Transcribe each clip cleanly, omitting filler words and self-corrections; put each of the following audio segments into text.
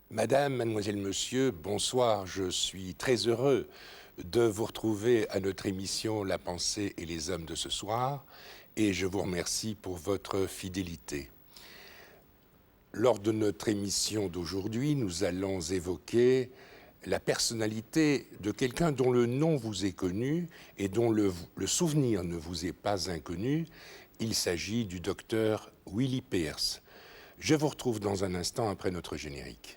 Madame, mademoiselle, monsieur, bonsoir. Je suis très heureux de vous retrouver à notre émission La pensée et les hommes de ce soir et je vous remercie pour votre fidélité. Lors de notre émission d'aujourd'hui, nous allons évoquer la personnalité de quelqu'un dont le nom vous est connu et dont le souvenir ne vous est pas inconnu. Il s'agit du docteur Willy Pearce. Je vous retrouve dans un instant après notre générique.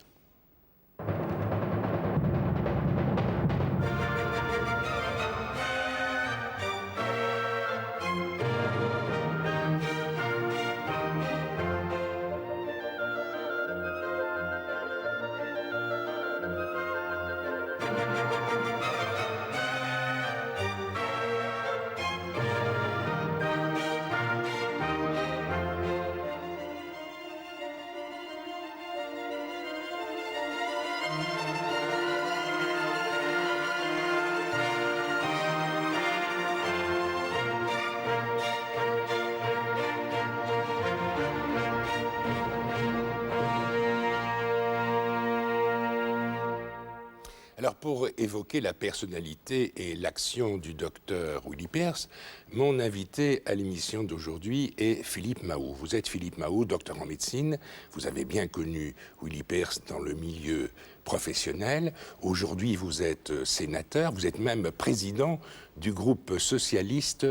Alors pour évoquer la personnalité et l'action du docteur Willy Pearce, mon invité à l'émission d'aujourd'hui est Philippe Mahou. Vous êtes Philippe Mahou, docteur en médecine. Vous avez bien connu Willy Pearce dans le milieu professionnel. Aujourd'hui, vous êtes sénateur, vous êtes même président du groupe socialiste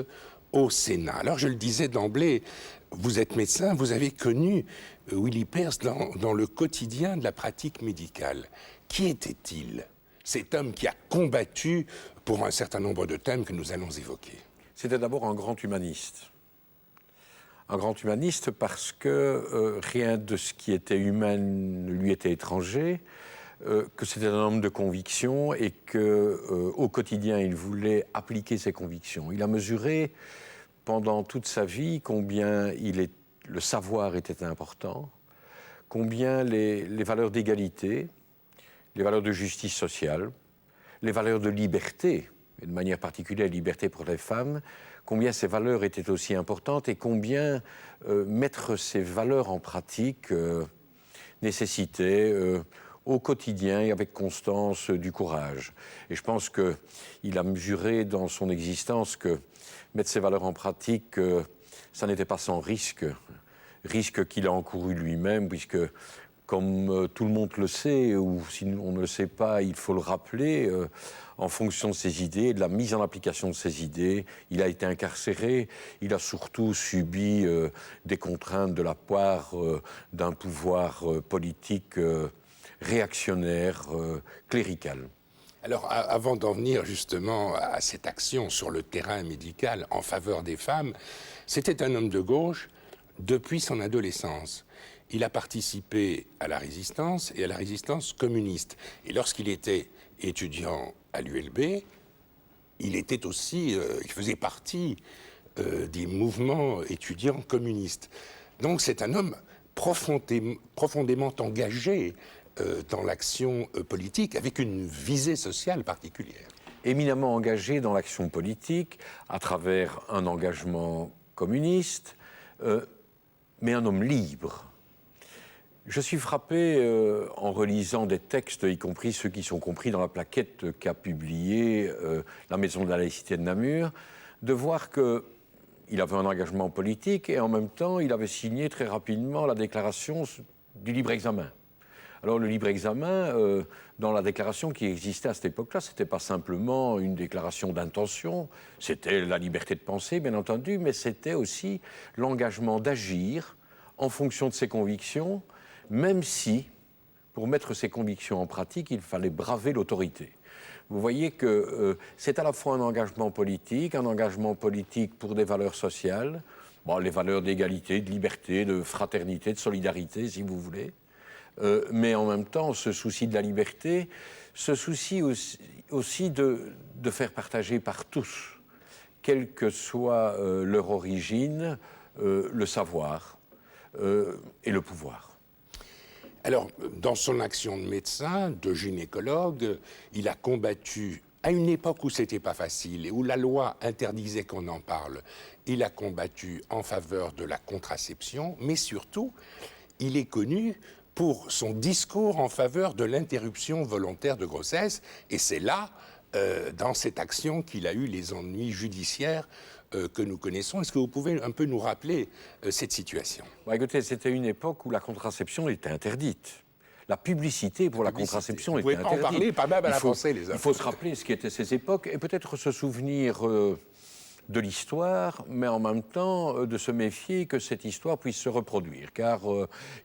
au Sénat. Alors je le disais d'emblée, vous êtes médecin, vous avez connu Willy Pearce dans le quotidien de la pratique médicale. Qui était-il ? Cet homme qui a combattu pour un certain nombre de thèmes que nous allons évoquer. C'était d'abord un grand humaniste. Un grand humaniste parce que rien de ce qui était humain ne lui était étranger, que c'était un homme de conviction et qu'au quotidien, il voulait appliquer ses convictions. Il a mesuré pendant toute sa vie combien le savoir était important, combien les valeurs d'égalité, les valeurs de justice sociale, les valeurs de liberté, et de manière particulière la liberté pour les femmes, combien ces valeurs étaient aussi importantes et combien mettre ces valeurs en pratique nécessitait au quotidien et avec constance du courage. Et je pense qu'il a mesuré dans son existence que mettre ces valeurs en pratique, ça n'était pas sans risque qu'il a encouru lui-même, puisque comme tout le monde le sait, ou si on ne le sait pas, il faut le rappeler, en fonction de ses idées, de la mise en application de ses idées, il a été incarcéré, il a surtout subi des contraintes de la part d'un pouvoir politique réactionnaire, clérical. Alors, avant d'en venir justement à cette action sur le terrain médical en faveur des femmes, c'était un homme de gauche depuis son adolescence. Il a participé à la résistance et à la résistance communiste. Et lorsqu'il était étudiant à l'ULB, il faisait partie des mouvements étudiants communistes. Donc c'est un homme profondément engagé dans l'action politique, avec une visée sociale particulière. Éminemment engagé dans l'action politique, à travers un engagement communiste, mais un homme libre. Je suis frappé en relisant des textes, y compris ceux qui sont compris dans la plaquette qu'a publiée la Maison de la laïcité de Namur, de voir qu'il avait un engagement politique et en même temps, il avait signé très rapidement la déclaration du libre examen. Alors le libre examen, dans la déclaration qui existait à cette époque-là, ce n'était pas simplement une déclaration d'intention, c'était la liberté de penser, bien entendu, mais c'était aussi l'engagement d'agir en fonction de ses convictions, même si, pour mettre ses convictions en pratique, il fallait braver l'autorité. Vous voyez que c'est à la fois un engagement politique pour des valeurs sociales, les valeurs d'égalité, de liberté, de fraternité, de solidarité, si vous voulez, mais en même temps, ce souci de la liberté, ce souci aussi de faire partager par tous, quelle que soit leur origine, le savoir et le pouvoir. Alors, dans son action de médecin, de gynécologue, il a combattu, à une époque où c'était pas facile et où la loi interdisait qu'on en parle, il a combattu en faveur de la contraception, mais surtout, il est connu pour son discours en faveur de l'interruption volontaire de grossesse. Et c'est là, dans cette action, qu'il a eu les ennuis judiciaires que nous connaissons. Est-ce que vous pouvez un peu nous rappeler cette situation? Bon, écoutez, c'était une époque où la contraception était interdite. La publicité pour la contraception était interdite. Vous pouvez en parler, pas même à la pensée, les hommes. Il faut se rappeler ce qu'étaient ces époques et peut-être se souvenir de l'histoire, mais en même temps de se méfier que cette histoire puisse se reproduire. Car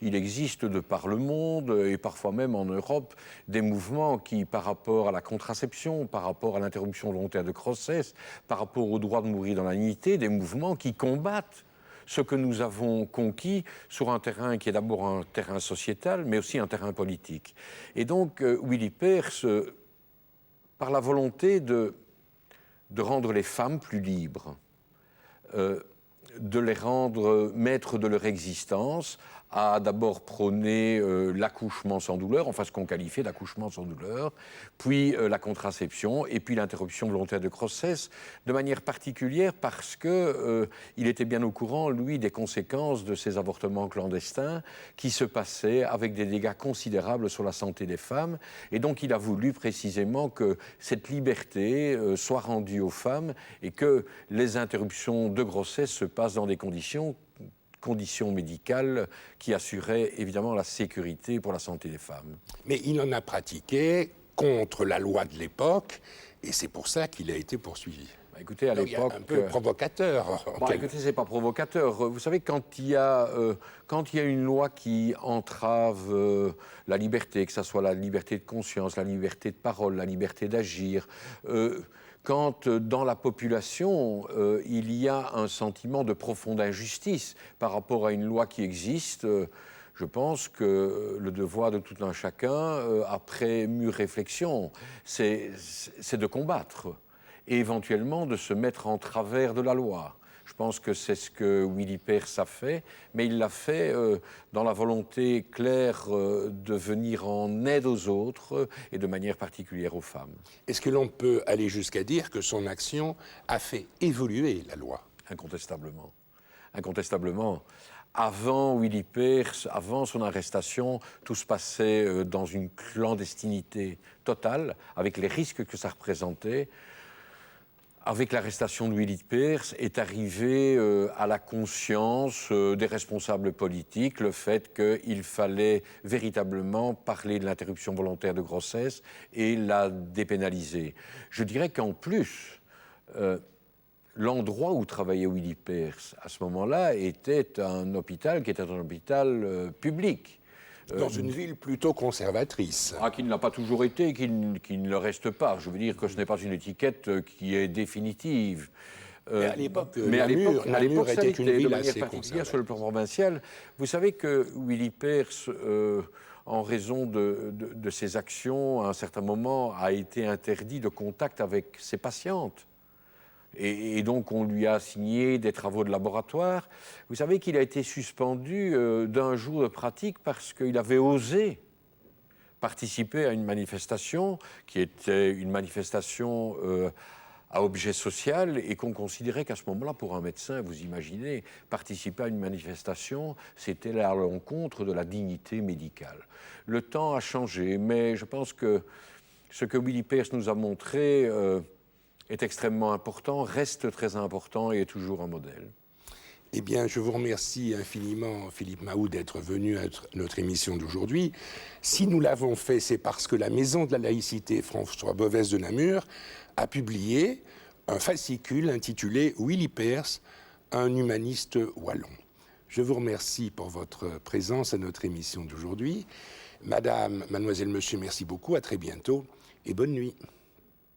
il existe de par le monde, et parfois même en Europe, des mouvements qui, par rapport à la contraception, par rapport à l'interruption volontaire de grossesse, par rapport au droit de mourir dans la dignité, des mouvements qui combattent ce que nous avons conquis sur un terrain qui est d'abord un terrain sociétal, mais aussi un terrain politique. Et donc, Willy Peirce, par la volonté de rendre les femmes plus libres, de les rendre maîtres de leur existence, a d'abord prôné l'accouchement sans douleur, enfin ce qu'on qualifiait d'accouchement sans douleur, puis la contraception, et puis l'interruption volontaire de grossesse, de manière particulière parce qu'il était bien au courant, lui, des conséquences de ces avortements clandestins qui se passaient avec des dégâts considérables sur la santé des femmes. Et donc il a voulu précisément que cette liberté soit rendue aux femmes et que les interruptions de grossesse se passent dans des conditions médicales qui assuraient évidemment la sécurité pour la santé des femmes. Mais il en a pratiqué contre la loi de l'époque, et c'est pour ça qu'il a été poursuivi. Écoutez, à l'époque, un peu provocateur. Écoutez, c'est pas provocateur. Vous savez, quand il y a une loi qui entrave la liberté, que ce soit la liberté de conscience, la liberté de parole, la liberté d'agir, quand dans la population, il y a un sentiment de profonde injustice par rapport à une loi qui existe, je pense que le devoir de tout un chacun, après mûre réflexion, c'est de combattre et éventuellement de se mettre en travers de la loi. Je pense que c'est ce que Willy Peirce a fait, mais il l'a fait dans la volonté claire de venir en aide aux autres et de manière particulière aux femmes. Est-ce que l'on peut aller jusqu'à dire que son action a fait évoluer la loi? Incontestablement. Incontestablement. Avant Willy Peirce, avant son arrestation, tout se passait dans une clandestinité totale, avec les risques que ça représentait. Avec l'arrestation de Willy Peirce, est arrivé à la conscience des responsables politiques le fait qu'il fallait véritablement parler de l'interruption volontaire de grossesse et la dépénaliser. Je dirais qu'en plus, l'endroit où travaillait Willy Peirce, à ce moment-là, était un hôpital qui était un hôpital public. Dans une ville plutôt conservatrice. Qui ne l'a pas toujours été, qui ne le reste pas. Je veux dire que ce n'est pas une étiquette qui est définitive. Mais à l'époque, Namur était une ville assez conservatrice. Sur le plan provincial, vous savez que Willy Peirce, en raison de ses actions, à un certain moment, a été interdit de contact avec ses patientes. Et donc, on lui a assigné des travaux de laboratoire. Vous savez qu'il a été suspendu d'un jour de pratique parce qu'il avait osé participer à une manifestation qui était une manifestation à objet social et qu'on considérait qu'à ce moment-là, pour un médecin, vous imaginez, participer à une manifestation, c'était à l'encontre de la dignité médicale. Le temps a changé, mais je pense que ce que Willy Peirce nous a montré est extrêmement important, reste très important et est toujours un modèle. Eh bien, je vous remercie infiniment, Philippe Mahou, d'être venu à notre émission d'aujourd'hui. Si nous l'avons fait, c'est parce que la Maison de la laïcité François Bovesse de Namur a publié un fascicule intitulé « Willy Peirce, un humaniste wallon ». Je vous remercie pour votre présence à notre émission d'aujourd'hui. Madame, mademoiselle, monsieur, merci beaucoup, à très bientôt et bonne nuit.